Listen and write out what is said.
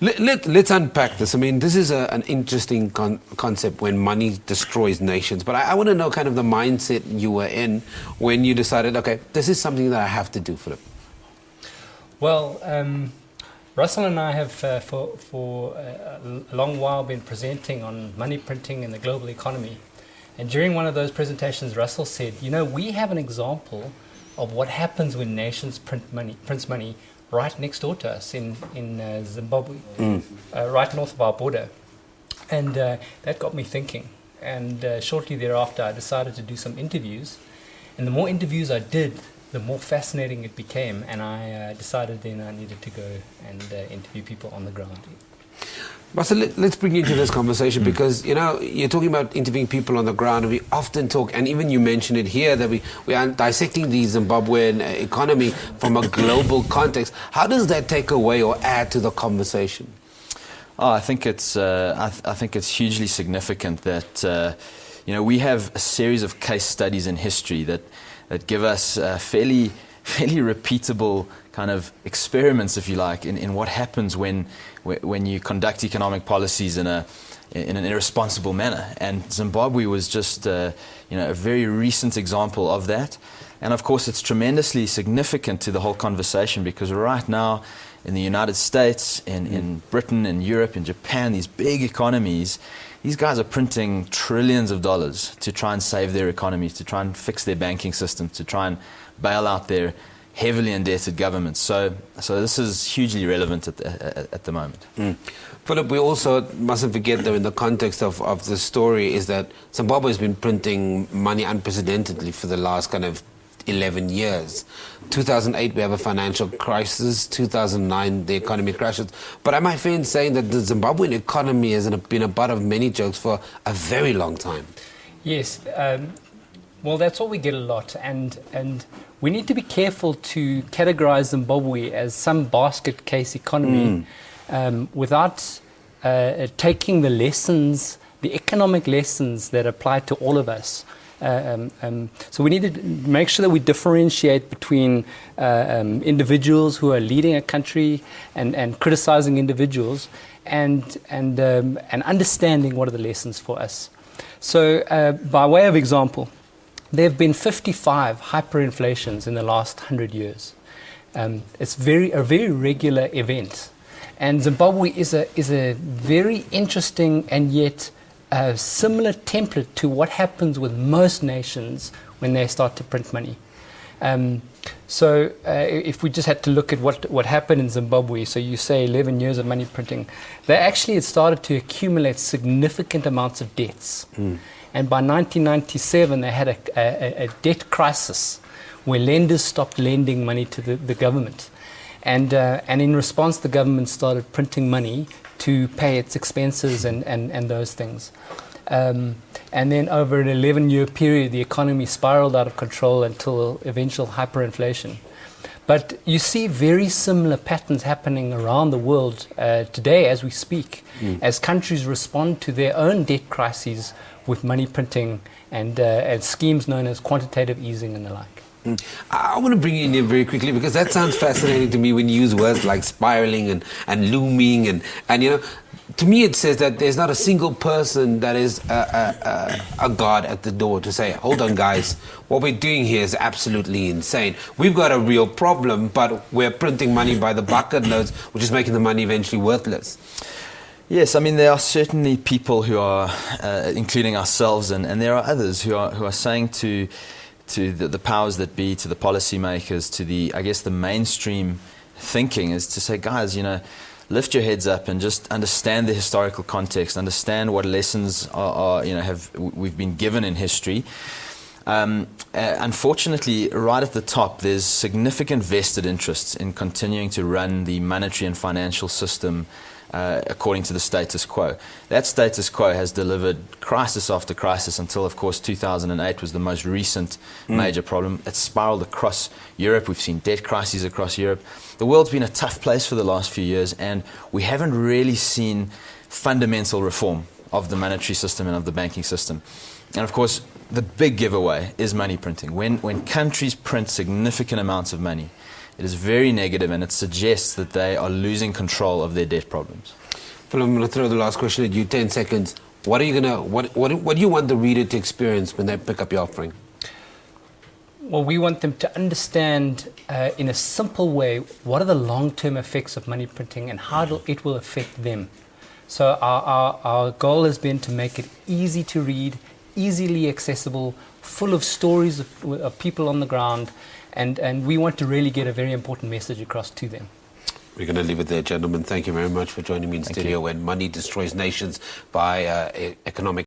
Let's unpack this. I mean, this is an interesting concept when money destroys nations. But I want to know kind of the mindset you were in when you decided, okay, this is something that I have to do, Philip. Well, Russell and I have for a long while been presenting on money printing in the global economy. And during one of those presentations, Russell said, you know, we have an example of what happens when nations prints money right next door to us in Zimbabwe, right north of our border. And that got me thinking. And shortly thereafter, I decided to do some interviews. And the more interviews I did, the more fascinating it became. And I decided then I needed to go and interview people on the ground. Russel, let's bring you into this conversation because, you know, you're talking about interviewing people on the ground. And we often talk, and even you mentioned it here, that we are dissecting the Zimbabwean economy from a global context. How does that take away or add to the conversation? Oh, I think it's hugely significant that you know, we have a series of case studies in history that give us fairly repeatable kind of experiments, if you like, in what happens when you conduct economic policies in an irresponsible manner. And Zimbabwe was just you know, a very recent example of that. And of course, it's tremendously significant to the whole conversation because right now, in the United States, in Britain, in Europe, in Japan, these big economies, these guys are printing trillions of dollars to try and save their economies, to try and fix their banking system, to try and bail out their heavily indebted governments. So this is hugely relevant at the moment. Philip, we also mustn't forget, though, in the context of the story, is that Zimbabwe has been printing money unprecedentedly for the last kind of 11 years. 2008, we have a financial crisis. 2009, the economy crashes. But am I fair in saying that the Zimbabwean economy has been a butt of many jokes for a very long time? Yes. Well, that's what we get a lot. And we need to be careful to categorize Zimbabwe as some basket case economy without taking the lessons, the economic lessons that apply to all of us. So we need to make sure that we differentiate between individuals who are leading a country and criticizing individuals and understanding what are the lessons for us. So by way of example, there have been 55 hyperinflations in the last 100 years. It's a very regular event. And Zimbabwe is a very interesting and yet similar template to what happens with most nations when they start to print money. So if we just had to look at what happened in Zimbabwe, so you say 11 years of money printing, they actually had started to accumulate significant amounts of debts. And by 1997, they had a debt crisis where lenders stopped lending money to the government. And in response, the government started printing money to pay its expenses and those things. And then over an 11-year period, the economy spiraled out of control until eventual hyperinflation. But you see very similar patterns happening around the world today as we speak, as countries respond to their own debt crises with money printing and schemes known as quantitative easing and the like. I want to bring you in here very quickly because that sounds fascinating to me when you use words like spiraling and looming and you know, to me it says that there's not a single person that is a god at the door to say, hold on guys, what we're doing here is absolutely insane. We've got a real problem, but we're printing money by the bucket loads, which is making the money eventually worthless. Yes, I mean there are certainly people who are, including ourselves, and there are others who are saying to the powers that be, to the policymakers, to the mainstream thinking, is to say, guys, you know, lift your heads up and just understand the historical context, understand what lessons we've been given in history. Unfortunately, right at the top, there's significant vested interests in continuing to run the monetary and financial system according to the status quo. That status quo has delivered crisis after crisis until, of course, 2008 was the most recent major problem. It's spiraled across Europe. We've seen debt crises across Europe. The world's been a tough place for the last few years, and we haven't really seen fundamental reform of the monetary system and of the banking system. And of course, the big giveaway is money printing. When countries print significant amounts of money, It is very negative, and it suggests that they are losing control of their debt problems. Phil, I'm going to throw the last question at you. 10 seconds. What are you gonna? What do you want the reader to experience when they pick up your offering? Well, we want them to understand in a simple way what are the long-term effects of money printing and how it will affect them. So our goal has been to make it easy to read, easily accessible, full of stories of people on the ground, and we want to really get a very important message across to them. We're going to leave it there, gentlemen. Thank you very much for joining me in studio when Money Destroys Nations by Economic